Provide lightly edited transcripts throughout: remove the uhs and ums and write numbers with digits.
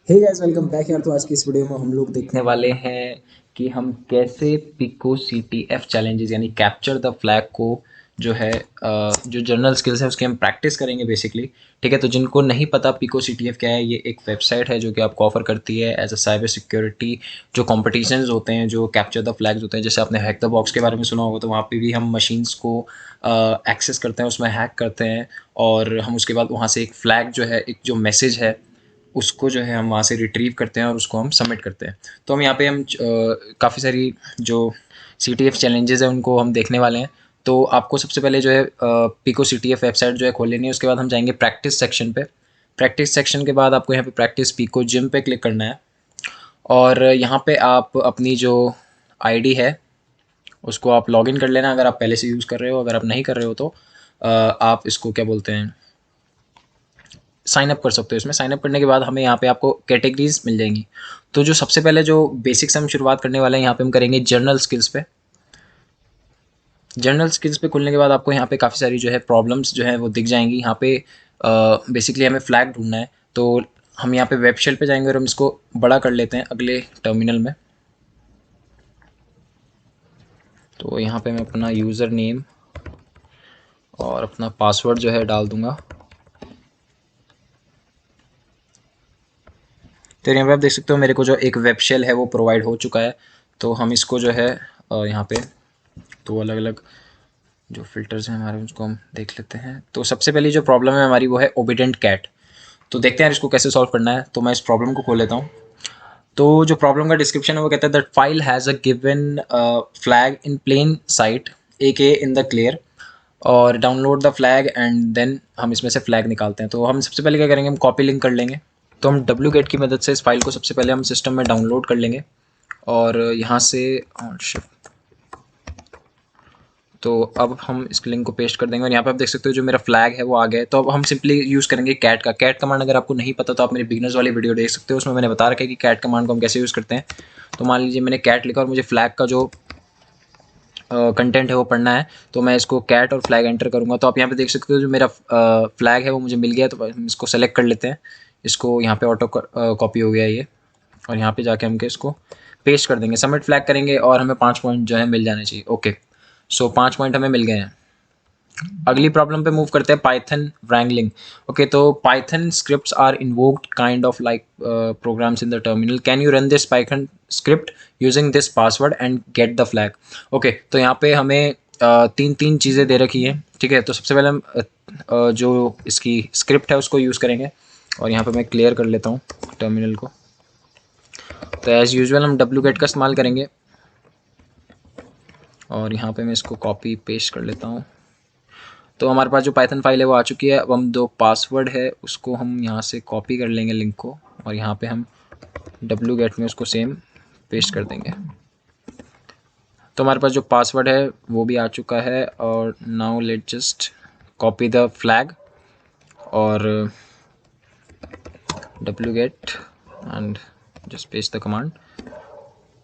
Hey guys, welcome back यार। तो आज की इस वीडियो में हम लोग देखने वाले हैं कि हम कैसे पिको CTF चैलेंजेस यानी कैप्चर द फ्लैग को जो है जो जनरल स्किल्स है उसकी हम प्रैक्टिस करेंगे बेसिकली। ठीक है, तो जिनको नहीं पता पिको CTF क्या है, ये एक वेबसाइट है जो कि आपको ऑफर करती है एज अ साइबर सिक्योरिटी जो कॉम्पिटिशन्स होते हैं, जो कैप्चर द फ्लैग्स होते हैं। जैसे आपने हैक द बॉक्स के बारे में सुना होगा, तो वहाँ पे भी हम मशीन्स को एक्सेस करते हैं, उसमें हैक करते हैं और हम उसके बाद वहाँ से एक फ्लैग जो है, एक जो मैसेज है उसको जो है हम वहाँ से रिट्रीव करते हैं और उसको हम सबमिट करते हैं। तो हम यहाँ पे हम काफ़ी सारी जो CTF चैलेंजेस है उनको हम देखने वाले हैं। तो आपको सबसे पहले जो है पिको CTF वेबसाइट जो है खोल लेनी है। उसके बाद हम जाएंगे प्रैक्टिस सेक्शन पे। प्रैक्टिस सेक्शन के बाद आपको यहाँ पे प्रैक्टिस पिको जिम पे क्लिक करना है और यहाँ पे आप अपनी जो आईडी है उसको आप लॉगिन कर लेना, अगर आप पहले से यूज़ कर रहे हो। अगर आप नहीं कर रहे हो तो आप इसको क्या बोलते हैं, साइन अप कर सकते हो। इसमें साइन अप करने के बाद हमें यहाँ पे आपको कैटेगरीज मिल जाएंगी। तो जो सबसे पहले जो बेसिक से हम शुरुआत करने वाले हैं, यहाँ पे हम करेंगे जर्नल स्किल्स पे। जर्नल स्किल्स पे खुलने के बाद आपको यहाँ पे काफ़ी सारी जो है प्रॉब्लम्स जो है वो दिख जाएंगी। यहाँ पे बेसिकली हमें फ्लैग ढूंढना है, तो हम यहाँ पे वेब शेल पे जाएंगे और हम इसको बड़ा कर लेते हैं अगले टर्मिनल में। तो यहाँ पे मैं अपना यूज़र नेम और अपना पासवर्ड जो है डाल दूँगा। तो यहाँ पे आप देख सकते हो मेरे को जो एक वेब शेल है वो प्रोवाइड हो चुका है। तो हम इसको जो है यहाँ पे तो अलग अलग जो फिल्टर्स हैं हमारे उसको हम देख लेते हैं। तो सबसे पहली जो प्रॉब्लम है हमारी वो है ओबीडेंट कैट। तो देखते हैं इसको कैसे सॉल्व करना है। तो मैं इस प्रॉब्लम को खोल लेता हूँ। तो जो प्रॉब्लम का डिस्क्रिप्शन है वो कहता है that file has a given flag in plain site AK in the clear और download the flag and then हम इसमें से फ्लैग निकालते हैं। तो हम सबसे पहले क्या करेंगे, हम कॉपी लिंक कर लेंगे। तो हम wget की मदद से इस फाइल को सबसे पहले हम सिस्टम में डाउनलोड कर लेंगे और यहाँ से शिफ्ट। तो अब हम इस लिंक को पेस्ट कर देंगे और यहाँ पे आप देख सकते हो जो मेरा फ्लैग है वो आ गया है। तो अब हम सिंपली यूज़ करेंगे कैट का। कैट कमांड अगर आपको नहीं पता तो आप मेरे बिगनर्स वाली वीडियो देख सकते हो, उसमें मैंने बता रखा है कि कैट कमांड को हम कैसे यूज़ करते हैं। तो मान लीजिए मैंने कैट लिखा और मुझे फ्लैग का जो कंटेंट है वो पढ़ना है, तो मैं इसको कैट और फ्लैग एंटर करूँगा। तो आप यहाँ पे देख सकते हो जो मेरा फ्लैग है वो मुझे मिल गया। तो हम इसको सेलेक्ट कर लेते हैं। इसको यहाँ पे ऑटो कॉपी हो गया ये, और यहाँ पे जाके हम इसको पेस्ट कर देंगे, सबमिट फ्लैग करेंगे और हमें 5 पॉइंट जो है मिल जाने चाहिए। ओके, सो 5 पॉइंट हमें मिल गए हैं। अगली प्रॉब्लम पे मूव करते हैं, पाइथन wrangling। ओके, तो Python scripts are invoked kind of like programs in the terminal. Can you run this Python script using this password and get the flag. Okay, तो यहाँ पे हमें तीन तीन चीज़ें दे रखी हैं। ठीक है, तो सबसे पहले हम जो इसकी स्क्रिप्ट है उसको यूज़ करेंगे और यहाँ पे मैं क्लियर कर लेता हूँ टर्मिनल को। तो एज़ यूजुअल हम wget का इस्तेमाल करेंगे और यहाँ पे मैं इसको कॉपी पेस्ट कर लेता हूँ। तो हमारे पास जो पाइथन फाइल है वो आ चुकी है। अब हम जो पासवर्ड है उसको हम यहाँ से कॉपी कर लेंगे लिंक को और यहाँ पे हम wget में उसको सेम पेस्ट कर देंगे। तो हमारे पास जो पासवर्ड है वो भी आ चुका है और now let just copy the flag और wget and just paste the command.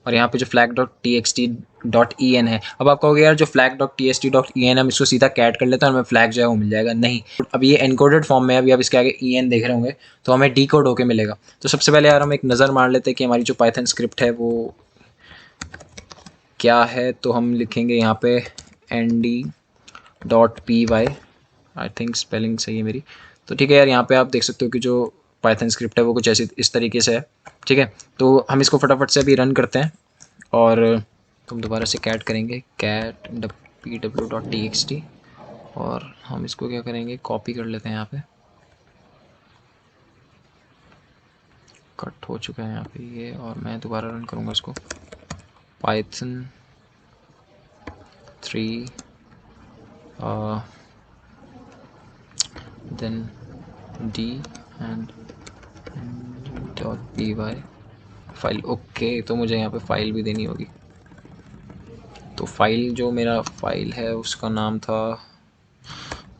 और यहाँ पे जो flag.txt.en है, अब आप कहोगे यार जो flag.txt.en हम इसको सीधा कैट कर लेते हैं और हमें फ्लैग जो है वो मिल जाएगा। नहीं, अब ये एनकोडेड फॉर्म में है। अभी आप इसके आगे en देख रहे होंगे तो हमें डीकोड होके मिलेगा। तो सबसे पहले यार हम एक नज़र मार लेते हैं कि हमारी जो पाइथन स्क्रिप्ट है वो क्या है। तो हम लिखेंगे यहाँ पे nd.py, आई थिंक स्पेलिंग सही है मेरी। तो ठीक है यार, यहाँ पे आप देख सकते हो कि जो पाइथन स्क्रिप्ट है वो कुछ ऐसी इस तरीके से है। ठीक है, तो हम इसको फटाफट से अभी रन करते हैं और तुम दोबारा से कैट करेंगे कैट pw.txt और हम इसको क्या करेंगे, कॉपी कर लेते हैं। यहाँ पे कट हो चुका है यहाँ पे ये, और मैं दोबारा रन करूँगा इसको। Python 3 then d and .py file. Okay, तो मुझे यहाँ पे फाइल भी देनी होगी। तो फाइल जो मेरा फाइल है उसका नाम था,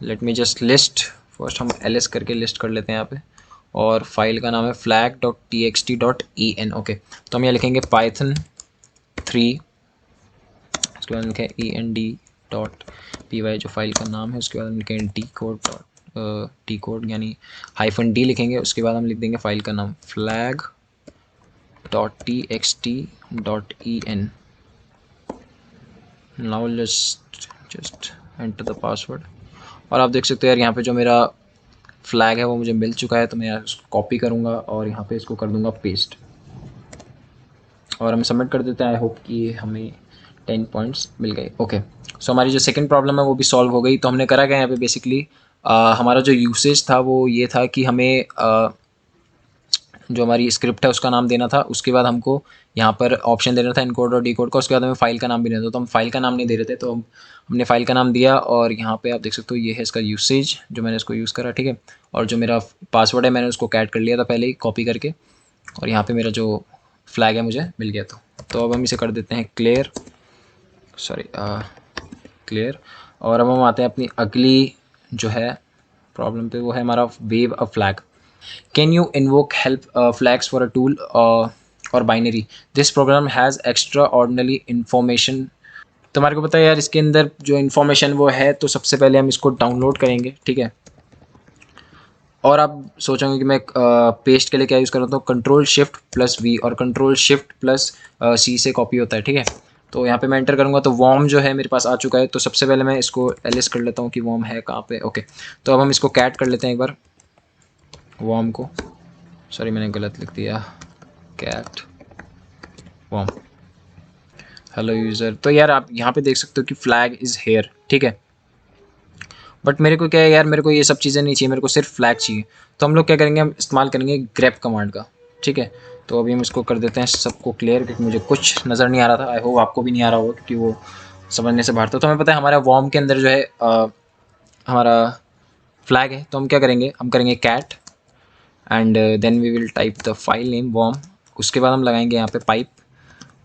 let me just list first, हम ls करके लिस्ट कर लेते हैं यहाँ पे। और फाइल का नाम है flag.txt.en। ओके, तो हम यहाँ लिखेंगे पाइथन 3, उसके बाद लिखें end.py जो फाइल का नाम है। उसके बाद हम लिखेंगे डी कोड यानी -d लिखेंगे। उसके बाद हम लिख देंगे फाइल का नाम flag .txt.en. Now just enter the password. और आप देख सकते हो यार यहाँ पे जो मेरा फ्लैग है वो मुझे मिल चुका है, तो मैं इसको कॉपी करूँगा और यहाँ पे इसको कर दूँगा पेस्ट और हम सबमिट कर देते हैं। आई होप कि हमें 10 पॉइंट्स मिल गए। ओके, सो हमारी जो सेकंड प्रॉब्लम है वो भी सॉल्व हो गई। तो हमने करा क्या यहाँ पे बेसिकली हमारा जो यूसेज था वो ये था कि हमें जो हमारी स्क्रिप्ट है उसका नाम देना था, उसके बाद हमको यहाँ पर ऑप्शन देना था इनकोड और डिकोड का, उसके बाद हमें फाइल का नाम भी देना था। तो हम फाइल का नाम नहीं दे रहे थे, तो हमने फाइल का नाम दिया और यहाँ पे आप देख सकते हो ये है इसका यूसेज जो मैंने इसको यूज़ करा, ठीक है। और जो मेरा पासवर्ड है मैंने उसको कैट कर लिया था पहले ही कॉपी करके, और यहाँ पे मेरा जो फ्लैग है मुझे मिल गया। तो अब हम इसे कर देते हैं क्लियर, क्लियर। और अब हम आते हैं अपनी अगली जो है प्रॉब्लम पे, वो है हमारा wave a flag. Can you invoke help flags for a tool और binary, this program has extraordinary information. तो हमारे को पता है यार इसके अंदर जो इन्फॉर्मेशन वो है, तो सबसे पहले हम इसको डाउनलोड करेंगे, ठीक है। और आप सोचोगे कि मैं पेस्ट के लिए क्या यूज़ कर रहा हूँ, तो Ctrl+Shift+V और Ctrl+Shift+C से कॉपी होता है, ठीक है। तो यहाँ पे मैं एंटर करूँगा तो वॉर्म जो है मेरे पास आ चुका है। तो सबसे पहले मैं इसको एलिस कर लेता हूँ कि वॉर्म है कहाँ पे। ओके, तो अब हम इसको कैट कर लेते हैं एक बार वॉर्म को। सॉरी मैंने गलत लिख दिया, कैट वॉर्म हेलो यूज़र। तो यार आप यहाँ पे देख सकते हो कि फ्लैग इज़ हेयर, ठीक है। बट मेरे को क्या है यार, मेरे को ये सब चीज़ें नहीं चाहिए, मेरे को सिर्फ फ्लैग चाहिए। तो हम लोग क्या करेंगे, हम इस्तेमाल करेंगे ग्रेप कमांड का, ठीक है। तो अभी हम इसको कर देते हैं सबको क्लियर, क्योंकि मुझे कुछ नज़र नहीं आ रहा था। आई होप आपको भी नहीं आ रहा होगा, क्योंकि वो समझने से बाहर था। तो हमें पता है हमारा वॉर्म के अंदर जो है हमारा फ्लैग है। तो हम क्या करेंगे, हम करेंगे cat and then we will type the file name worm. उसके बाद हम लगाएंगे यहाँ पे पाइप।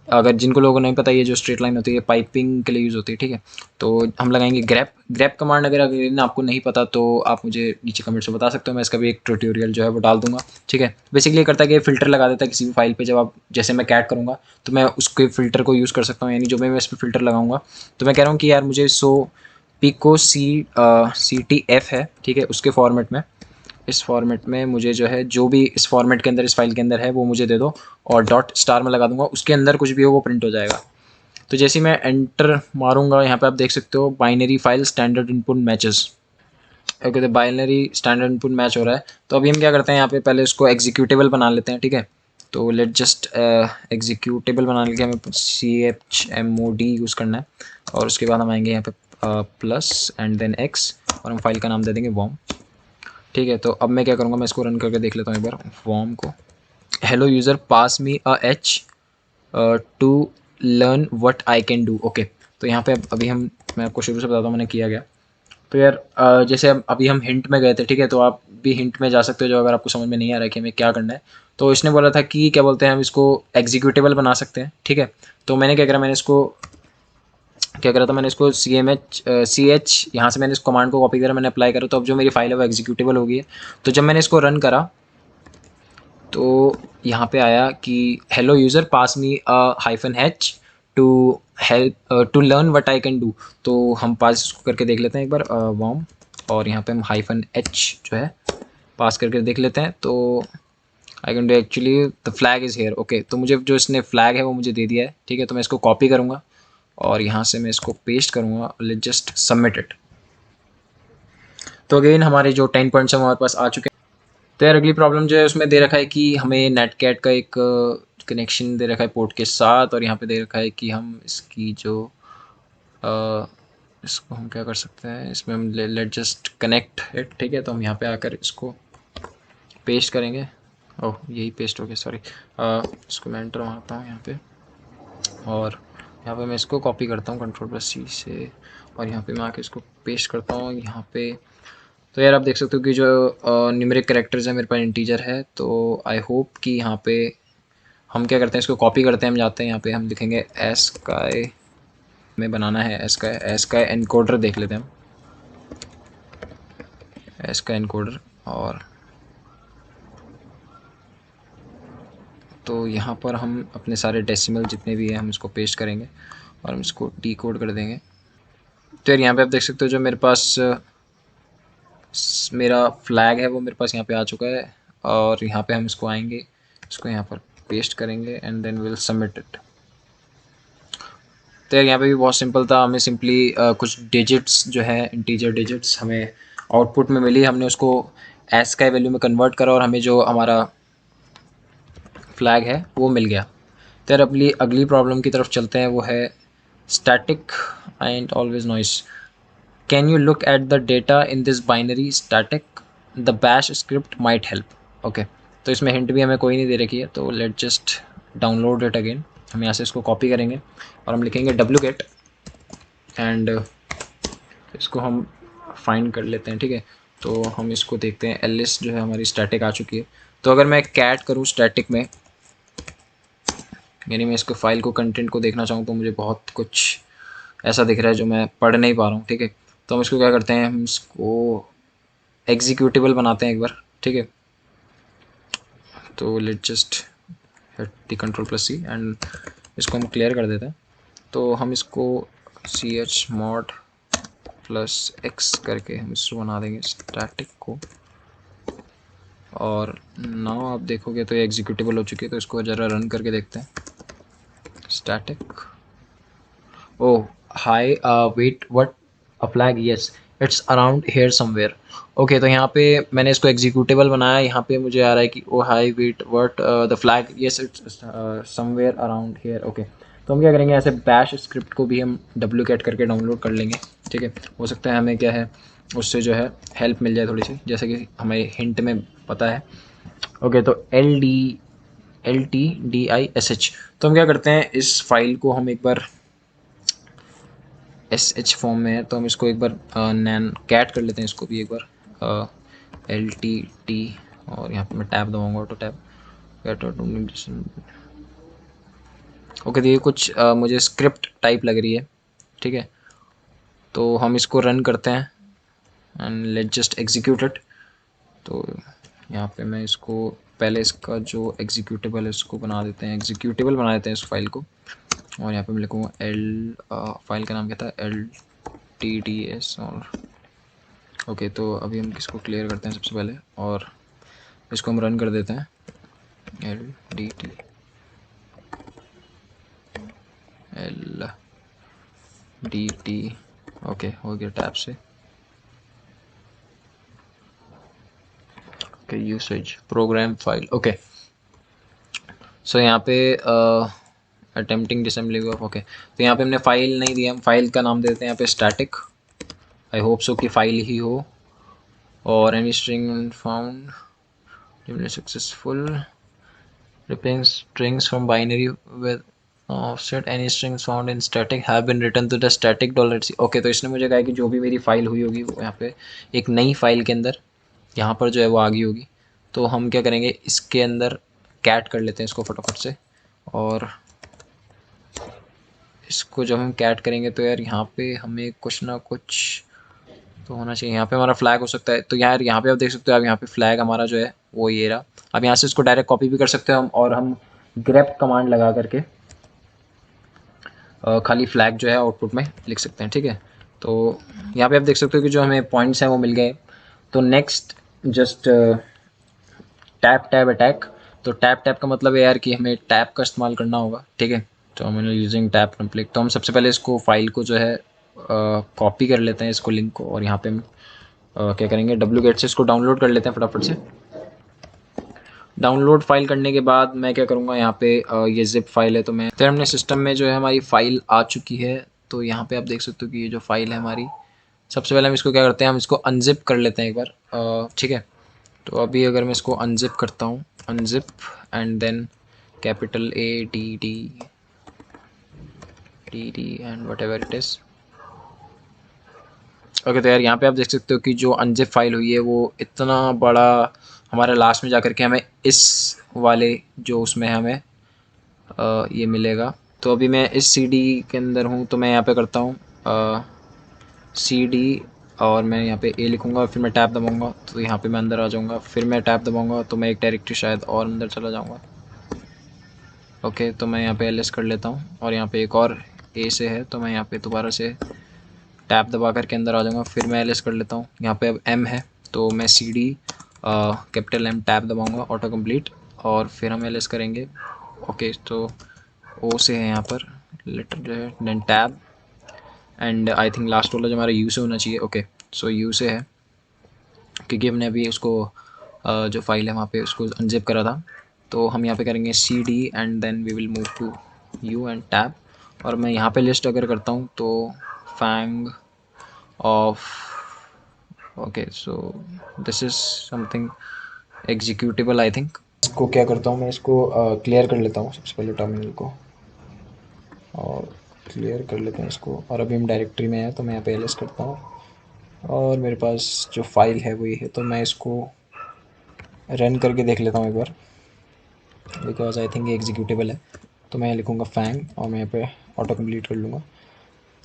अगर जिनको लोगों को नहीं पता, ये जो स्ट्रेट लाइन होती है पाइपिंग के लिए यूज़ होती है, ठीक है। तो हम लगाएंगे ग्रेप कमांड। अगर आपको नहीं पता तो आप मुझे नीचे कमेंट से बता सकते हो, मैं इसका भी एक ट्यूटोरियल जो है वो डाल दूंगा, ठीक है। बेसिकली ये करता है कि फ़िल्टर लगा देता है किसी भी फाइल पे। जब आप जैसे मैं कैट करूँगा तो मैं उसके फ़िल्टर को यूज़ कर सकता हूँ, यानी जो मैं इस पर फ़िल्टर लगाऊंगा। तो मैं कह रहा हूँ कि यार मुझे पिको CTF है, ठीक है, उसके फॉर्मेट में, इस फॉर्मेट में मुझे जो है जो भी इस फॉर्मेट के अंदर इस फाइल के अंदर है वो मुझे दे दो, और डॉट स्टार में लगा दूंगा, उसके अंदर कुछ भी हो वो प्रिंट हो जाएगा। तो जैसे ही मैं एंटर मारूंगा यहाँ पे आप देख सकते हो binary file standard input matches. Okay, तो बाइनरी स्टैंडर्ड इनपुट मैच हो रहा है। तो अभी हम क्या करते हैं, यहाँ पे पहले इसको एग्जीक्यूटेबल बना लेते हैं, ठीक है। तो लेट जस्ट एग्जीक्यूटेबल बनाने के हमें chmod यूज़ करना है, और उसके बाद हम आएंगे यहाँ पे प्लस एंड देन x, और हम फाइल का नाम दे देंगे वॉर्म, ठीक है। तो अब मैं क्या करूँगा, मैं इसको रन करके देख लेता हूँ एक बार वॉर्म को। Hello user pass me a H two learn what I can do. Okay, तो यहाँ पे अभी मैं आपको शुरू से बताता हूँ मैंने किया गया। तो यार जैसे अभी हम हिंट में गए थे, ठीक है। तो आप भी हिंट में जा सकते हो जो अगर आपको समझ में नहीं आ रहा है कि हमें क्या करना है। तो इसने बोला था कि क्या बोलते हैं, हम इसको एग्जीक्यूटेबल बना सकते हैं, ठीक है। तो मैंने क्या करा, मैंने इसको CH यहाँ से मैंने इस कमांड को कॉपी करा, मैंने अप्लाई करा। तो अब जो मेरी फाइल है वो एग्जीक्यूटेबल हो गई है। तो जब मैंने इसको रन करा तो यहाँ पे आया कि hello user pass me -h to help to learn what I can do. तो हम पास इसको करके देख लेते हैं एक बार वॉर्म, और यहाँ पे हम -h जो है पास करके देख लेते हैं। तो आई can do actually the flag is here. Okay, तो मुझे जो इसने फ्लैग है वो मुझे दे दिया है, ठीक है। तो मैं इसको कॉपी करूँगा और यहाँ से मैं इसको पेस्ट करूँगा, लेट जस्ट सबमिट इट। तो अगेन हमारे जो 10 पॉइंट्स हमारे पास आ चुके हैं। तो यार अगली प्रॉब्लम जो है उसमें दे रखा है कि हमें नेटकैट का एक कनेक्शन दे रखा है पोर्ट के साथ, और यहाँ पे दे रखा है कि हम इसकी जो इसको हम क्या कर सकते हैं, इसमें हम लेट जस्ट कनेक्ट इट, ठीक है। तो हम यहाँ पे आकर इसको पेस्ट करेंगे। ओह यही पेस्ट हो गया, सॉरी। इसको मैं एंटर मारता हूँ यहाँ पे, और यहाँ पे मैं इसको कॉपी करता हूँ Ctrl+C से, और यहाँ पे मैं आके इसको पेस्ट करता हूँ यहाँ पे। तो यार आप देख सकते हो कि जो न्यूमेरिक कैरेक्टर्स है मेरे पास इंटीजर है। तो आई होप कि यहाँ पे हम क्या करते हैं, इसको कॉपी करते हैं, हम जाते हैं यहाँ पे, हम लिखेंगे एस्काई में बनाना है एस्काई एनकोडर, देख लेते हैं हम एस्काई एनकोडर। और तो यहाँ पर हम अपने सारे डेसिमल जितने भी हैं हम इसको पेस्ट करेंगे और हम इसको डीकोड कर देंगे। तो यार यहाँ पे आप देख सकते हो जो मेरे पास मेरा फ्लैग है वो मेरे पास यहाँ पे आ चुका है, और यहाँ पे हम इसको आएंगे, इसको यहाँ पर पेस्ट करेंगे and then will submit it. तो यार यहाँ पे भी बहुत सिंपल था, हमें सिंपली कुछ डिजिट्स जो है इंटीजर डिजिट्स हमें आउटपुट में मिली, हमने उसको एस का वैल्यू में कन्वर्ट करा और हमें जो हमारा फ्लैग है वो मिल गया। तो यार अगली अगली प्रॉब्लम की तरफ चलते हैं, वो है static and always noise. Can you look at the data in this binary static, the bash script might help. Okay, तो इसमें हिंट भी हमें कोई नहीं दे रखी है, तो let just download it again. हम यहाँ से इसको कॉपी करेंगे और हम लिखेंगे wget एंड इसको हम फाइंड कर लेते हैं, ठीक है। तो हम इसको देखते हैं, एलिस जो है हमारी स्टैटिक आ चुकी है। तो अगर मैं कैट करूँ स्टैटिक में, यानी मैं इसको फाइल को कंटेंट को देखना चाहूँ, तो मुझे बहुत कुछ ऐसा दिख रहा है जो मैं पढ़ नहीं पा रहा हूँ, ठीक है। तो हम इसको क्या करते हैं, हम इसको एग्जीक्यूटेबल बनाते हैं एक बार, ठीक है। तो let just hit the Ctrl+C and इसको हम क्लियर कर देते हैं। तो हम इसको chmod+x करके हम इसको बना देंगे स्टैटिक को, और नाउ आप देखोगे तो ये एग्जीक्यूटेबल हो चुकी है। तो इसको ज़रा रन करके देखते हैं। Static, oh high wait what a flag, yes it's around hair somewhere. Okay, तो यहाँ पे मैंने इसको एग्जीक्यूटेबल बनाया, यहाँ पे मुझे आ रहा है कि oh hi wait what the flag, yes it's somewhere around here. Okay, तो हम क्या करेंगे, ऐसे बैश स्क्रिप्ट को भी हम wget करके डाउनलोड कर लेंगे, ठीक है। हो सकता है हमें क्या है उससे जो है हेल्प मिल जाए थोड़ी सी, जैसे कि हमें हिंट में पता है। ओके, तो LTDISH। तो हम क्या करते हैं, इस फाइल को हम एक बार SH फॉर्म में है, तो हम इसको एक बार नैन कैट कर लेते हैं, इसको भी एक बार LTT, और यहाँ पे मैं टैब दबाऊंगा, auto tab cat auto. Okay, तो ये कुछ मुझे स्क्रिप्ट टाइप लग रही है, ठीक है। तो हम इसको रन करते हैं and let just execute it. तो यहाँ पे मैं इसको पहले इसका जो एग्जीक्यूटेबल है उसको बना देते हैं, एग्जीक्यूटेबल बना देते हैं इस फाइल को, और यहाँ पे मैं लिखूँगा फाइल का नाम क्या था, LTDS। और ओके, तो अभी हम किसको क्लियर करते हैं सबसे पहले, और इसको हम रन कर देते हैं, LDT। ओके, हो गया टैब से। Okay, usage program file, okay. So यहाँ पे अटेम्प्टिंग डिसेंबलिंग ऑफ, ओके, तो यहाँ पे हमने फाइल नहीं दिया, हम फाइल का नाम दे देते हैं यहाँ पे स्टैटिक। आई होप सो कि फाइल ही हो, और any string found successful replaying strings from binary with offset, any strings found in static have been return to the static $C। Okay, तो इसने मुझे कहा कि जो भी मेरी फाइल हुई होगी वो यहाँ पे एक नई फाइल के अंदर यहाँ पर जो है वो आ गई होगी। तो हम क्या करेंगे, इसके अंदर कैट कर लेते हैं इसको फटाफट से, और इसको जब हम कैट करेंगे तो यार यहाँ पे हमें कुछ ना कुछ तो होना चाहिए। यहाँ पे हमारा फ्लैग हो सकता है, तो यार यहाँ पे आप देख सकते हो, आप यहाँ पे फ्लैग हमारा जो है वो ये रहा। अब यहाँ से इसको डायरेक्ट कॉपी भी कर सकते हो हम, और हम ग्रेप कमांड लगा करके खाली फ्लैग जो है आउटपुट में लिख सकते हैं, ठीक है। तो यहाँ पे आप देख सकते हो कि जो हमें पॉइंट्स हैं वो मिल गए। तो next just tap tab attack. तो टैप टैप का मतलब है यार कि हमें टैप का इस्तेमाल करना होगा, ठीक है। तो हम यूजिंग टैप कम्प्लीट, तो हम सबसे पहले इसको फाइल को जो है कॉपी कर लेते हैं इसको लिंक को, और यहाँ पे हम क्या करेंगे, wget से इसको डाउनलोड कर लेते हैं फटाफट से। डाउनलोड फाइल करने के बाद मैं क्या करूँगा, यहाँ पे ये जिप फाइल है, तो मैं फिर हमने सिस्टम में जो है हमारी फ़ाइल आ चुकी है। तो यहाँ पे आप देख सकते हो कि ये जो फाइल है हमारी, सबसे पहले हम इसको क्या करते हैं, हम इसको अनजिप कर लेते हैं एक बार, ठीक है। तो अभी अगर मैं इसको अनजिप करता हूँ, unzip and then capital ADD and whatever it is. Okay, तो यार यहाँ पे आप देख सकते हो कि जो अनजिप फाइल हुई है वो इतना बड़ा हमारे लास्ट में जाकर के हमें इस वाले जो उसमें हमें ये मिलेगा। तो अभी मैं इस CD के अंदर हूँ, तो मैं यहाँ पे करता हूँ CD, और मैं यहाँ पे A लिखूँगा, फिर मैं टैब दबाऊँगा, तो यहाँ पे मैं अंदर आ जाऊँगा, फिर मैं टैब दबाऊँगा तो मैं एक डायरेक्टरी शायद और अंदर चला जाऊँगा। ओके, तो मैं यहाँ पे LS कर लेता हूँ, और यहाँ पे एक और A से है, तो मैं यहाँ पे दोबारा से टैब दबा करके अंदर आ जाऊँगा, फिर मैं LS कर लेता हूँ। यहाँ पे अब M है, तो मैं CD कैपिटल M टैब दबाऊँगा, ऑटो कंप्लीट, और फिर हम LS करेंगे। ओके, तो ओ से है यहाँ पर लेटर जो है, then tab, and I think last वाला जो हमारा यू से होना चाहिए। ओके, सो यू से है क्योंकि हमने अभी उसको जो फाइल है वहाँ पे उसको अनजिप करा था। तो हम यहाँ पे करेंगे C D and then we will move to U and tab. और मैं यहाँ पे लिस्ट अगर करता हूँ तो फैंग ऑफ, okay, so this is something executable I think. इसको क्या करता हूँ मैं, इसको क्लियर कर लेता हूँ सबसे पहले टर्मिनल को, और क्लियर कर लेते हैं इसको। और अभी हम डायरेक्टरी में हैं तो मैं यहाँ पे एल करता हूँ, और मेरे पास जो फाइल है वो ये है। तो मैं इसको रन करके देख लेता हूँ एक बार, बिकॉज आई थिंक ये एग्जीक्यूटेबल है। तो मैं लिखूँगा फैंग और मैं यहाँ पे ऑटो कंप्लीट कर लूँगा।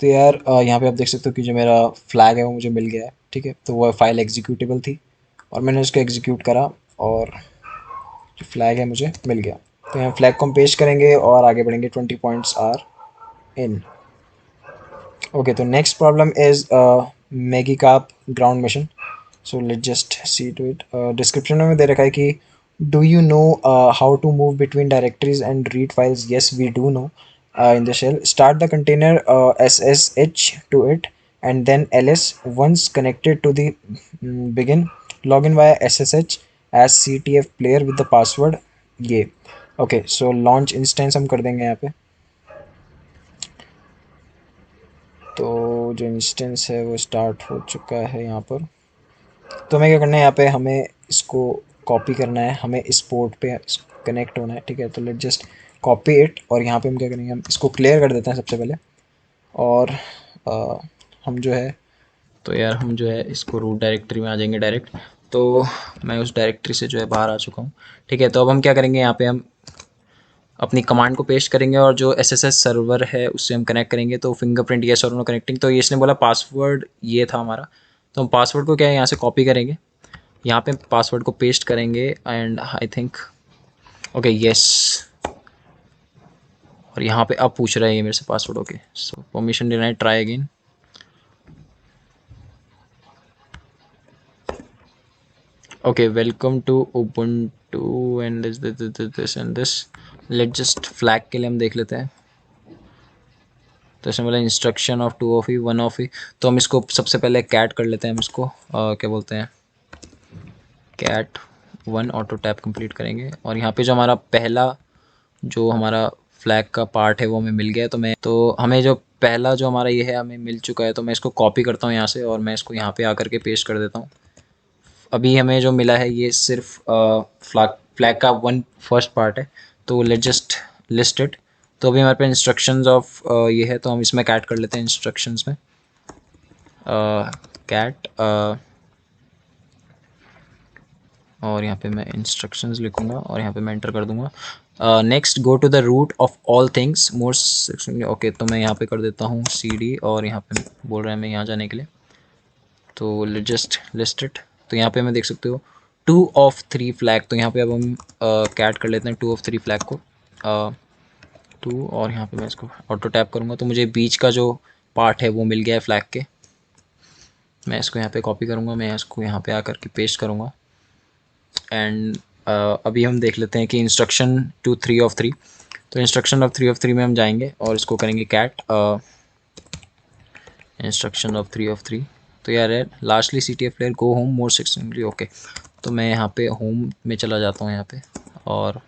तो यार यहाँ पे आप देख सकते हो कि जो मेरा फ्लैग है वो मुझे मिल गया है, ठीक है। तो वो फाइल एग्जीक्यूटेबल थी और मैंने उसको एग्जीक्यूट करा और जो फ्लैग है मुझे मिल गया। तो यहाँ फ्लैग को हम पेस्ट करेंगे और आगे बढ़ेंगे। 20 पॉइंट्स आर इन। ओके, तो next problem is Magikarp ground mission. So let just see to it. Description में दे रखा है कि do you know how to move between directories and read files? Yes we do know in the shell. Start the container ssh to it and then ls once connected to the begin. Login via ssh as ctf player with the password ये। Okay, सो launch instance हम कर देंगे यहाँ पे। तो जो instance है वो स्टार्ट हो चुका है यहाँ पर। तो हमें क्या करना है, यहाँ पे हमें इसको कॉपी करना है, हमें इस पोर्ट पे कनेक्ट होना है, ठीक है। तो लेट जस्ट कॉपी इट, और यहाँ पे हम क्या करेंगे, हम इसको क्लियर कर देते हैं सबसे पहले। और हम जो है, तो यार हम जो है इसको रूट डायरेक्टरी में आ जाएंगे डायरेक्ट। तो मैं उस डायरेक्टरी से जो है बाहर आ चुका हूँ, ठीक है। तो अब हम क्या करेंगे, यहाँ पे हम अपनी कमांड को पेस्ट करेंगे और जो एसएसएस सर्वर है उससे हम कनेक्ट करेंगे। तो फिंगरप्रिंट येस और नो कनेक्टिंग, तो इसने बोला पासवर्ड ये था हमारा। तो हम पासवर्ड को क्या है यहाँ से कॉपी करेंगे, यहाँ पे पासवर्ड को पेस्ट करेंगे and I think okay yes. और यहाँ पे अब पूछ रहा है ये मेरे से password. Okay, so permission denied, try again. Okay, welcome to Ubuntu and this and this. Let's just flag के लिए हम देख लेते हैं। तो इसमें बोला instruction of 2 of E 1 of E. तो हम इसको सबसे पहले कैट कर लेते हैं, हम इसको क्या बोलते हैं, कैट 1 ऑटो टैप कंप्लीट करेंगे। और यहाँ पे जो हमारा पहला जो हमारा फ्लैग का पार्ट है वो हमें मिल गया है। तो हमें जो पहला जो हमारा ये है हमें मिल चुका है। तो मैं इसको कॉपी करता हूँ यहाँ से और मैं इसको यहाँ पे आकर के पेस्ट कर देता हूँ। अभी हमें जो मिला है ये सिर्फ फ्लैग का वन फर्स्ट पार्ट है। तो लेट जस्ट लिस्ट इट। तो अभी हमारे पास इंस्ट्रक्शंस ऑफ ये है, तो हम इसमें कैट कर लेते हैं इंस्ट्रक्शंस में, कैट और यहाँ पे मैं इंस्ट्रक्शंस लिखूँगा और यहाँ पे मैं एंटर कर दूँगा। Next go to the root of all things more. Okay, तो मैं यहाँ पे कर देता हूँ सी डी और यहाँ पे बोल रहा है मैं यहाँ जाने के लिए। तो लेट जस्ट लिस्ट इट। तो यहाँ पे मैं देख सकते हो 2 ऑफ 3 फ्लैग। तो यहाँ पे अब हम कैट कर लेते हैं 2 ऑफ 3 फ्लैग को, 2। और यहाँ पे मैं इसको ऑटो टैप करूँगा तो मुझे बीच का जो पार्ट है वो मिल गया है फ्लैग के। मैं इसको यहाँ पे कॉपी करूँगा, मैं इसको यहाँ पे आकर के पेस्ट करूँगा एंड अभी हम देख लेते हैं कि इंस्ट्रक्शन टू 3 ऑफ 3। तो इंस्ट्रक्शन ऑफ 3 ऑफ 3 में हम जाएंगे और इसको करेंगे कैट इंस्ट्रक्शन ऑफ 3 ऑफ 3। तो यार lastly C T F player go home more sixty. Okay, तो मैं यहाँ पे होम में चला जाता हूँ यहाँ पे, और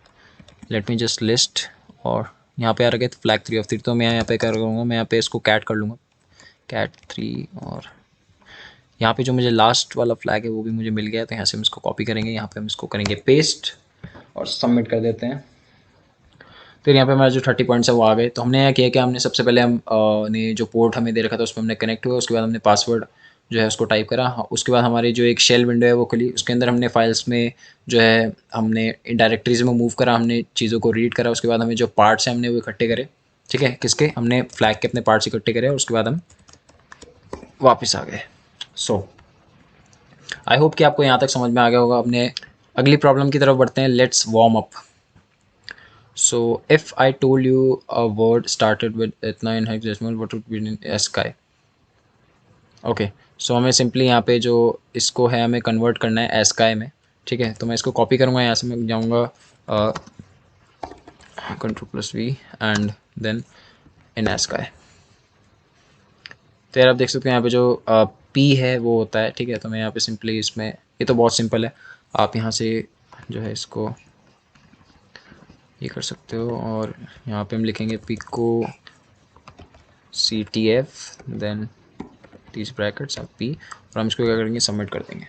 लेट मी जस्ट लिस्ट। और यहाँ पे आ रहा है फ्लैग 3 ऑफ 3। तो मैं यहाँ पे क्या करूँगा, मैं यहाँ पे इसको कैट कर लूँगा, कैट 3। और यहाँ पे जो मुझे लास्ट वाला फ्लैग है वो भी मुझे मिल गया है। तो यहाँ से हम इसको कॉपी करेंगे, यहाँ पे हम इसको करेंगे पेस्ट और सबमिट कर देते हैं। फिर यहाँ पे हमारे जो 30 पॉइंट्स है वो आ गए। तो हमने यहाँ किया कि हमने सबसे पहले हम ने जो पोर्ट हमें दे रखा था उस पर हमने कनेक्ट हुआ, उसके बाद हमने पासवर्ड जो है उसको टाइप करा। उसके बाद हमारी जो एक शेल विंडो है वो खुली, उसके अंदर हमने फाइल्स में जो है हमने डायरेक्टरीज में मूव करा, हमने चीज़ों को रीड करा। उसके बाद हमें जो पार्ट्स हैं हमने वो इकट्ठे करे, ठीक है, किसके, हमने फ्लैग के अपने पार्ट्स इकट्ठे करे और उसके बाद हम वापस आ गए। सो आई होप कि आपको यहाँ तक समझ में आ गया होगा। अपने अगली प्रॉब्लम की तरफ बढ़ते हैं। Let's warm up. So if I told you a word started with इतना in hexadecimal, what would be in ASCII? Okay, so हमें सिंपली यहाँ पे जो इसको है हमें कन्वर्ट करना है ASCII में, ठीक है। तो मैं इसको कॉपी करूँगा, यहाँ से मैं जाऊँगा Ctrl+V and then in ASCII। तो यार आप देख सकते हो यहाँ पे जो P है वो होता है, ठीक है। तो मैं यहाँ पे सिंपली इसमें, ये तो बहुत सिंपल है, आप यहाँ से जो है इसको ये कर सकते हो और यहाँ पे हम लिखेंगे पिको CTF देन तीस ब्रैकेट्स आप P, और हम इसको क्या करेंगे, सबमिट कर देंगे।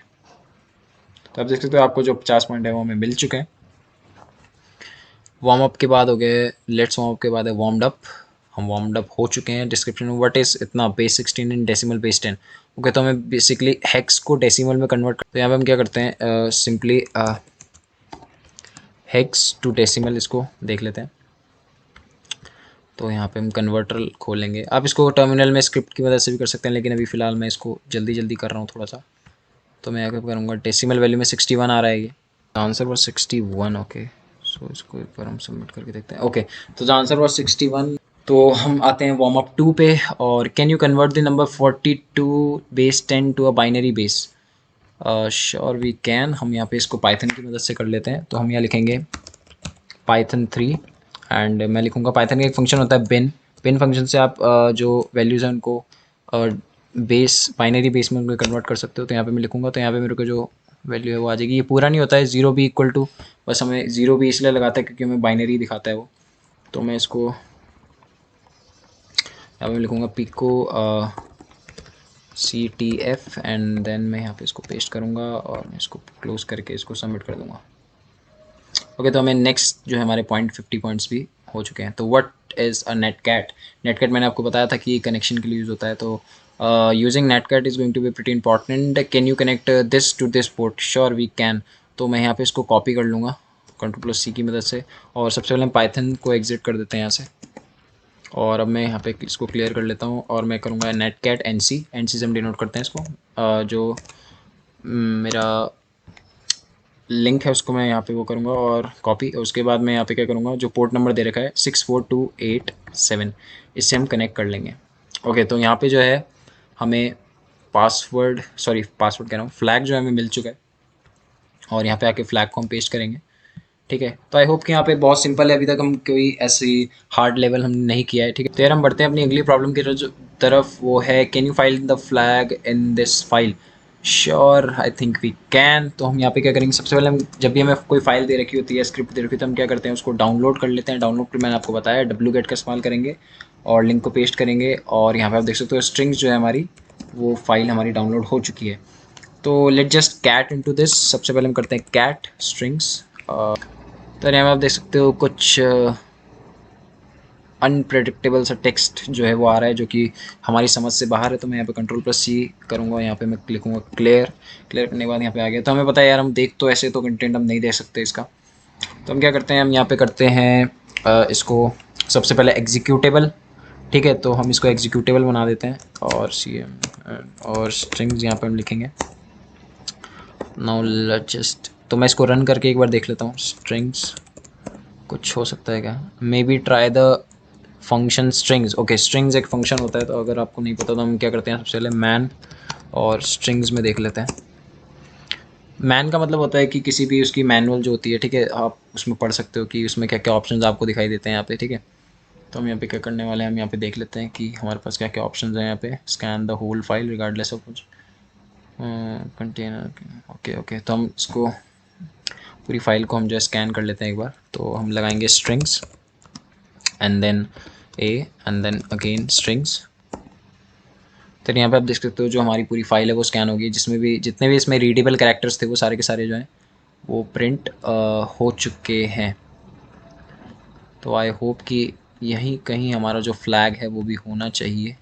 तो आप देख सकते हो आपको जो 50 पॉइंट है वो हमें मिल चुके हैं। वार्म अप के बाद हो गए, लेट्स वार्म अप के बाद है वार्म्ड अप। हम वार्म्ड अप हो चुके हैं। डिस्क्रिप्शन में व्हाट इज इतना base 16 in decimal base 10। Okay, तो हमें बेसिकली हेक्स को डेसिमल में कन्वर्ट करते हैं। यहाँ पे हम क्या करते हैं, सिंपली हेक्स टू डेसिमल इसको देख लेते हैं। तो यहाँ पे हम कन्वर्टर खोलेंगे। आप इसको टर्मिनल में स्क्रिप्ट की मदद से भी कर सकते हैं, लेकिन अभी फ़िलहाल मैं इसको जल्दी जल्दी कर रहा हूँ थोड़ा सा। तो मैं यहाँ पे करूँगा, डेसिमल वैल्यू में 61 आ रहा है ये, आंसर वॉज 61। ओके, सो इसको एक बार हम सबमिट करके देखते हैं। ओके, तो द आंसर वॉज 61। तो हम आते हैं वार्म अप 2 पे, और can you convert the number 42 base 10 to a binary base. Sure we can. हम यहाँ पे इसको पाइथन की मदद से कर लेते हैं। तो हम यहाँ लिखेंगे पाइथन 3 एंड मैं लिखूँगा, पाइथन का एक फंक्शन होता है बिन। बिन फंक्शन से आप जो वैल्यूज़ हैं उनको बेस, बाइनरी बेस में उनको कन्वर्ट कर सकते हो। तो यहाँ पे मैं लिखूँगा, तो यहाँ पे मेरे को जो वैल्यू है वो आ जाएगी। ये पूरा नहीं होता है, 0 भी इक्वल टू, बस हमें 0 भी इसलिए लगाता है क्योंकि हमें बाइनरी दिखाता है वो। तो मैं इसको यहाँ पे लिखूँगा पिको CTF एंड देन मैं यहाँ पे इसको पेस्ट करूँगा और मैं इसको क्लोज करके इसको सबमिट कर दूँगा। ओके, तो हमें नेक्स्ट जो है हमारे 50 पॉइंट्स भी हो चुके हैं। तो व्हाट इज़ अ नेटकैट। नेटकैट मैंने आपको बताया था कि कनेक्शन के लिए यूज़ होता है। तो using netcat is going to be pretty important. Can you connect this to this port. Sure we can. तो मैं यहाँ पे इसको कॉपी कर लूँगा Ctrl+C की मदद से, और सबसे पहले हम पाइथन को एग्जिट कर देते हैं यहाँ से। और अब मैं यहाँ पे इसको क्लियर कर लेता हूँ और मैं करूँगा नेटकैट NC से हम डिनोट करते हैं इसको। जो मेरा लिंक है उसको मैं यहाँ पे वो करूँगा और कॉपी। उसके बाद मैं यहाँ पे क्या करूँगा, जो पोर्ट नंबर दे रखा है 64287, इससे हम कनेक्ट कर लेंगे। ओके, तो यहाँ पे जो है हमें पासवर्ड कह रहा हूँ, फ्लैग जो है हमें मिल चुका है, और यहाँ पे आके फ्लैग को हम पेस्ट करेंगे। ठीक है, तो आई होप कि यहाँ पे बहुत सिंपल है। अभी तक हम कोई ऐसी हार्ड लेवल हमने नहीं किया है। ठीक है, तो यार हम बढ़ते हैं अपनी अगली प्रॉब्लम की तरफ। वो है can you file the flag in this file. Sure, I think we can. तो हम यहाँ पे क्या करेंगे, सबसे पहले हम जब भी हमें कोई फाइल दे रखी होती है, स्क्रिप्ट दे रखी होती है, तो हम क्या करते हैं उसको डाउनलोड कर लेते हैं। डाउनलोड पर मैंने आपको बताया wget का इस्तेमाल करेंगे और लिंक को पेस्ट करेंगे, और यहाँ पे आप देख सकते हो स्ट्रिंग्स जो है हमारी, वो फाइल हमारी डाउनलोड हो चुकी है। तो let just cat into this. सबसे पहले हम करते हैं कैट स्ट्रिंग्स। तो यहाँ में आप देख सकते हो कुछ अनप्रेडिक्टेबल सा टेक्स्ट जो है वो आ रहा है, जो कि हमारी समझ से बाहर है। तो मैं यहाँ पे Ctrl+C करूँगा, यहाँ पे मैं लिखूँगा क्लियर। क्लियर करने के बाद यहाँ पे आ गया। तो हमें पता है यार, हम देख तो ऐसे तो कंटेंट हम नहीं दे सकते इसका। तो हम क्या करते हैं, हम यहाँ पे करते हैं इसको सबसे पहले एग्जीक्यूटेबल। ठीक है, तो हम इसको एग्जीक्यूटेबल बना देते हैं, और CM और स्ट्रिंग्स यहाँ पे हम लिखेंगे। नाउ लेट्स जस्ट, तो मैं इसको रन करके एक बार देख लेता हूँ। स्ट्रिंग्स कुछ हो सकता है क्या, may be try the function strings. Okay, strings एक फंक्शन होता है। तो अगर आपको नहीं पता तो हम क्या करते हैं, सबसे पहले मैन और स्ट्रिंग्स में देख लेते हैं। मैन का मतलब होता है कि किसी भी उसकी मैनुअल जो होती है, ठीक है, आप उसमें पढ़ सकते हो कि उसमें क्या क्या ऑप्शंस आपको दिखाई देते हैं यहाँ पे। ठीक है, तो हम यहाँ पे क्या करने वाले हैं, हम यहाँ पे देख लेते हैं कि हमारे पास क्या क्या ऑप्शंस हैं यहाँ पे। Scan the whole file regardless of कुछ कंटेनर। ओके, तो हम इसको पूरी फाइल को हम जो है स्कैन कर लेते हैं एक बार। तो हम लगाएंगे strings and then A and then again strings. तो यहाँ पे आप देख सकते हो जो हमारी पूरी फाइल है वो स्कैन होगी, जिसमें भी जितने भी इसमें रीडेबल कैरेक्टर्स थे वो सारे के सारे जो हैं वो प्रिंट हो चुके हैं। तो आई होप कि यहीं कहीं हमारा जो फ्लैग है वो भी होना चाहिए।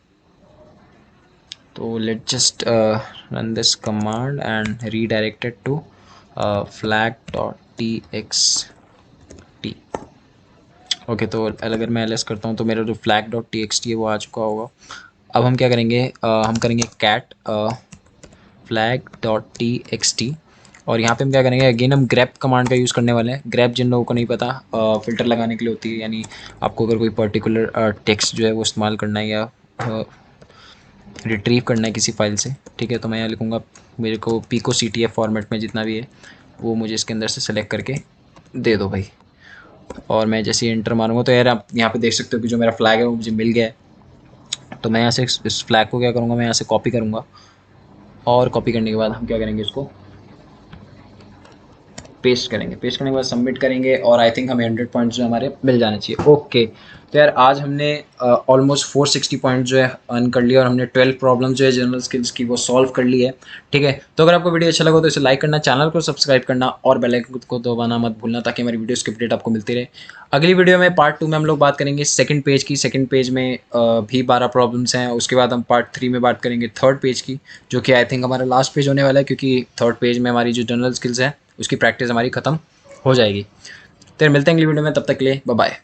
तो let just run this command and redirected to flag.txt। Okay, तो अगर मैं ls करता हूँ तो मेरा जो flag.txt है वो आ चुका होगा। अब हम क्या करेंगे, हम करेंगे कैट flag.txt, और यहाँ पे हम क्या करेंगे, अगेन हम grep कमांड का यूज़ करने वाले हैं। grep जिन लोगों को नहीं पता, फ़िल्टर लगाने के लिए होती है, यानी आपको अगर कोई पर्टिकुलर टेक्स्ट जो है वो इस्तेमाल करना है या रिट्रीव करना है किसी फाइल से। ठीक है, तो मैं यहाँ लिखूँगा मेरे को pico CTF फॉर्मेट में जितना भी है वो मुझे इसके अंदर से सेलेक्ट करके दे दो भाई। और मैं जैसे एंटर मारूंगा तो यार आप यहाँ पे देख सकते हो कि जो मेरा फ्लैग है वो मुझे मिल गया है। तो मैं यहाँ से इस फ्लैग को क्या करूँगा, मैं यहाँ से कॉपी करूँगा और कॉपी करने के बाद हम क्या करेंगे, इसको पेस्ट करेंगे। पेस्ट करने के बाद सबमिट करेंगे और आई थिंक हमें 100 पॉइंट्स जो हमारे मिल जाने चाहिए। ओके, तो यार आज हमने ऑलमोस्ट 460 पॉइंट जो है अर्न कर लिया और हमने 12 प्रॉब्लम जो है जनरल स्किल्स की वो सॉल्व कर ली है। ठीक है, तो अगर आपको वीडियो अच्छा लगा तो इसे लाइक करना, चैनल को सब्सक्राइब करना और बेल आइकन को दबाना मत भूलना, ताकि हमारी वीडियोस की अपडेट आपको मिलती रहे। अगली वीडियो में पार्ट 2 में हम लोग बात करेंगे सेकंड पेज की। सेकंड पेज में भी 12 प्रॉब्लम्स हैं। उसके बाद हम पार्ट 3 में बात करेंगे थर्ड पेज की, जो कि आई थिंक हमारा लास्ट पेज होने वाला है, क्योंकि थर्ड पेज में हमारी जो जनरल स्किल्स है उसकी प्रैक्टिस हमारी खत्म हो जाएगी। तो मिलते हैं अगली वीडियो में, तब तक के लिए बाय बाय।